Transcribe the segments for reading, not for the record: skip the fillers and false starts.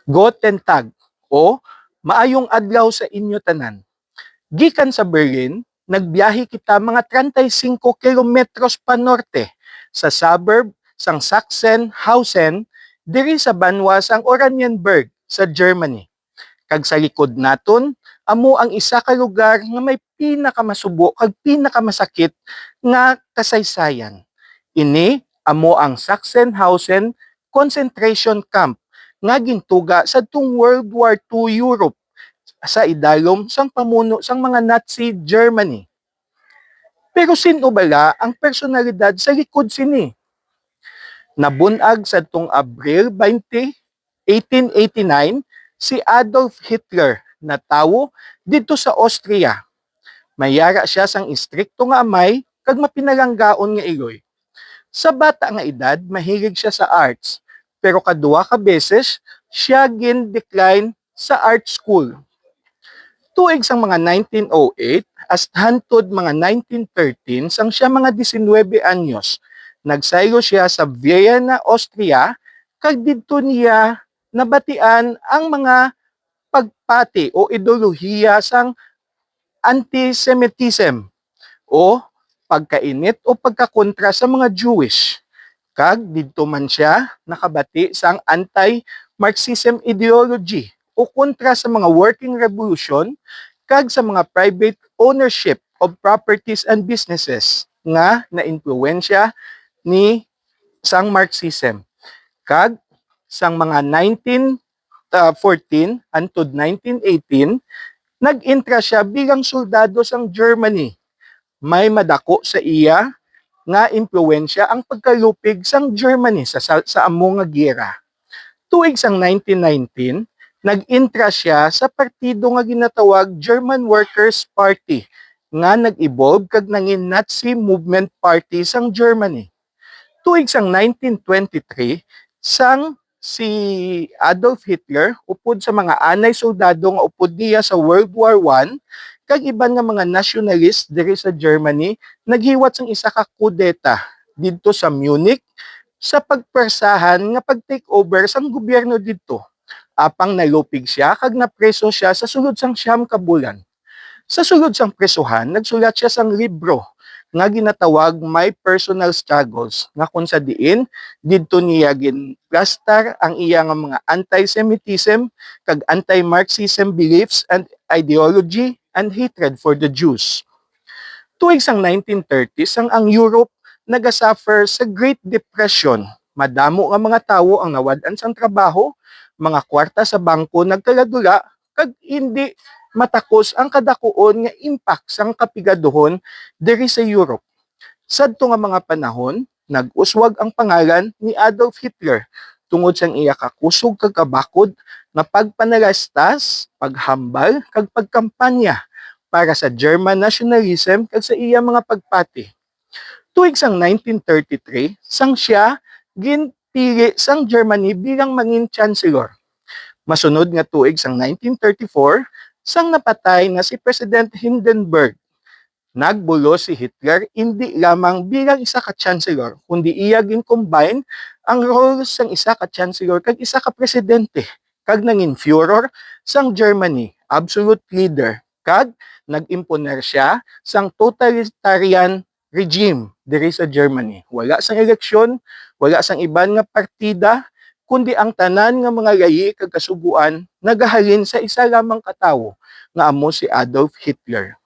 Guten Tag o maayong adlaw sa inyo tanan. Gikan sa Berlin, nagbiyahe kita mga 35 kilometros pa norte sa suburb sang Sachsenhausen diri sa banwa sang Oranienburg sa Germany. Kag sa likod naton, amo ang isa ka lugar nga may pinakamasubo kag pinakamasakit nga kasaysayan. Ini amo ang Sachsenhausen Concentration Camp nga gintuga sa tung World War II Europe sa idalom sang pamuno sang mga Nazi Germany. Pero sino bala ang personalidad sa likod sini? Nabunag sa tung Abril 20, 1889 si Adolf Hitler na tawo dito sa Austria. Mayara siya sang istrikto nga amay kag mapinalanggaon nga iloy. Sa bata nga edad, mahilig siya sa arts, pero kaduwa ka beses siya gin-decline sa art school. Tuig sang mga 1908, as hantod mga 1913, sang siya mga 19 anyos, nagsaylo siya sa Vienna, Austria, kag didto niya nabatian ang mga pagpati o ideolohiya sang antisemitism o pagkainit o pagkakontra sa mga Jewish. Kag didto man siya nakabati sang anti-Marxism ideology o kontra sa mga working revolution kag sa mga private ownership of properties and businesses nga na-impluwensya ni sang Marxism. Kag sang mga 1914 antud 1918, nag-intra siya bilang soldado sang Germany. May madako sa iya nga impluwensya ang pagkalupig sang Germany sa amo nga giyera. Tuig sang 1919, nag-intra siya sa partido nga ginatawag German Workers' Party nga nag-evolve kag nangin Nazi Movement Party sang Germany. Tuig sang 1923, sang si Adolf Hitler upod sa mga anay soldado nga upod niya sa World War I, kag iban nga mga nationalist diri sa Germany naghiwat sang isa ka kudeta didto sa Munich sa pagpersahan nga pag-take over sang gobyerno didto. Apang nalupig siya kag napreso siya sa sulod sang 9 ka bulan. Sa sulod sang presuhan, nagsulat siya sang libro nga ginatawag My Personal Struggles nga kung sa diin didto niya ginplastar ang iya nga mga anti-Semitism kag anti-Marxism beliefs and ideology and hatred for the Jews. Tuig sang 1930s ang Europe nagasuffer sa Great Depression. Madamo nga mga tawo ang nawad-an sang trabaho, mga kwarta sa bangko nagkaladula, kag hindi matakos ang kadakuon nga impact sang kapigaduhon diri sa Europe. Sadto nga mga panahon, nag-uswag ang pangalan ni Adolf Hitler tungod sang iya kakusog kag kabakod nga pagpanalastas, paghambal kag pagkampanya para sa German nationalism kag sa iya mga pagpati. Tuig sang 1933, sang siya ginpili sang Germany bilang mangin chancellor. Masunod nga tuig sang 1934, sang napatay na si President Hindenburg. Nagbulo si Hitler hindi lamang bilang isa ka chancellor, kundi iya gin-combine ang roles sang isa ka chancellor kag isa ka presidente, kag nangin Führer sang Germany, absolute leader, kag nag-imponer siya sang totalitarian regime diri sa Germany. Wala sang eleksyon, wala sang iban nga partida, kundi ang tanan nga mga layi kag kasuguan nagahalin sa isa lamang katawo nga amo si Adolf Hitler.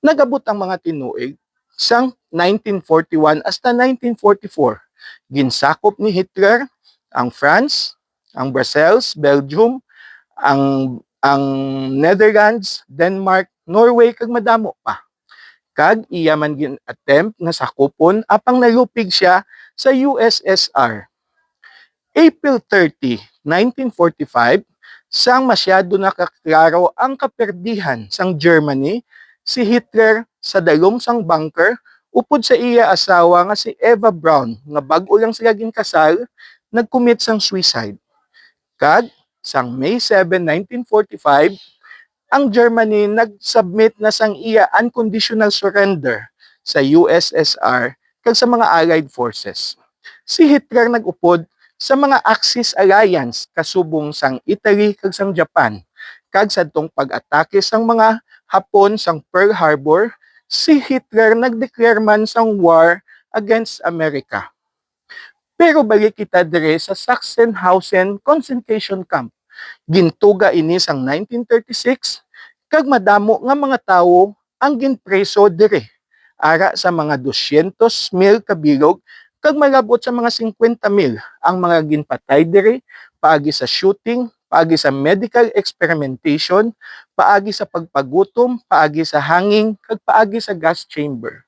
Nagabot ang mga tinuig sang 1941 hasta 1944. Ginsakop ni Hitler ang France, ang Brussels, Belgium, ang Netherlands, Denmark, Norway kag madamo pa. Kag iya man gin-attempt nga sakupon apang nalupig siya sa USSR. April 30, 1945, sang masyado nakaklaro ang kaperdihan sang Germany, si Hitler sa dalom sang bunker upod sa iya asawa nga si Eva Braun nga bag-o lang sila ginkasal, nag-commit sang suicide. Kag sang May 7, 1945, ang Germany nag-submit na sang iya unconditional surrender sa USSR kag sa mga Allied forces. Si Hitler nag-upod sa mga Axis alliance kasubong sang Italy kag sang Japan. Kag sadtong pag-atake sang mga Hapon sang Pearl Harbor, si Hitler nag-declare man sang war against America. Pero balik kita dire sa Sachsenhausen concentration camp. Gintuga ini sang 1936 kag madamo nga mga tawo ang ginpreso dire. Ara sa mga 200,000 kabilog kag malabot sa mga 50,000 ang mga ginpatay dire paagi sa shooting, paagi sa medical experimentation, paagi sa pagpagutom, paagi sa hanging kag paagi sa gas chamber.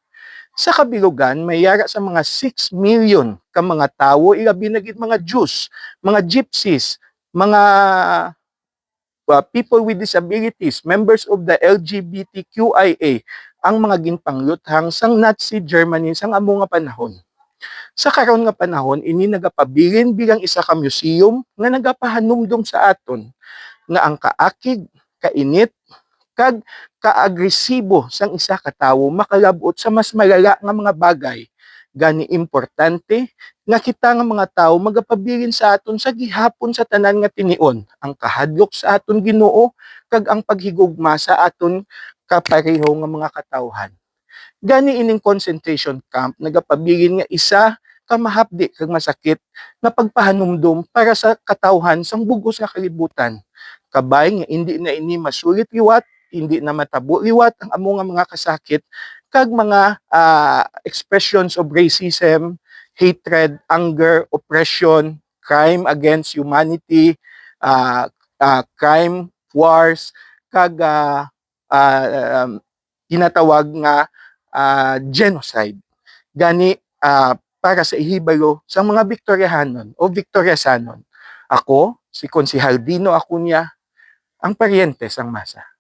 Sa kabilugan, may yara sa mga 6 million ka mga tawo, ilabi na gid mga Jews, mga gypsies, mga people with disabilities, members of the LGBTQIA, ang mga ginpangluthang sang Nazi Germany sang amo nga panahon. Sa karon nga panahon, ini nagapabilin bilang isa ka museum nga nagapahanumdum sa aton nga ang kaakig, kainit, kag kaagresibo sang isa ka tawo makalabot sa mas malala nga mga bagay. Gani importante nga kita nga mga tawo magapabilin sa aton sa gihapon sa tanan nga tinion, ang kahadlok sa aton Ginoo kag ang paghigugma sa aton kapareho nga mga katawhan. Gani ining concentration camp nagapabilin nga isa ka mahapdi kag masakit nga pagpahanumdum para sa katawhan sang bugos nga kalibutan. Kabay nga hindi na ini masulit liwat, hindi na matabo liwat ang amo nga mga kasakit kag mga expressions of racism, hatred, anger, oppression, crime against humanity, crime, wars, kag tinatawag nga genocide. Gani para sa ihibalo sa mga Victoriahanon o Victoriasanon. Ako, si Konsehal Dino Acuña, ang paryente sang masa.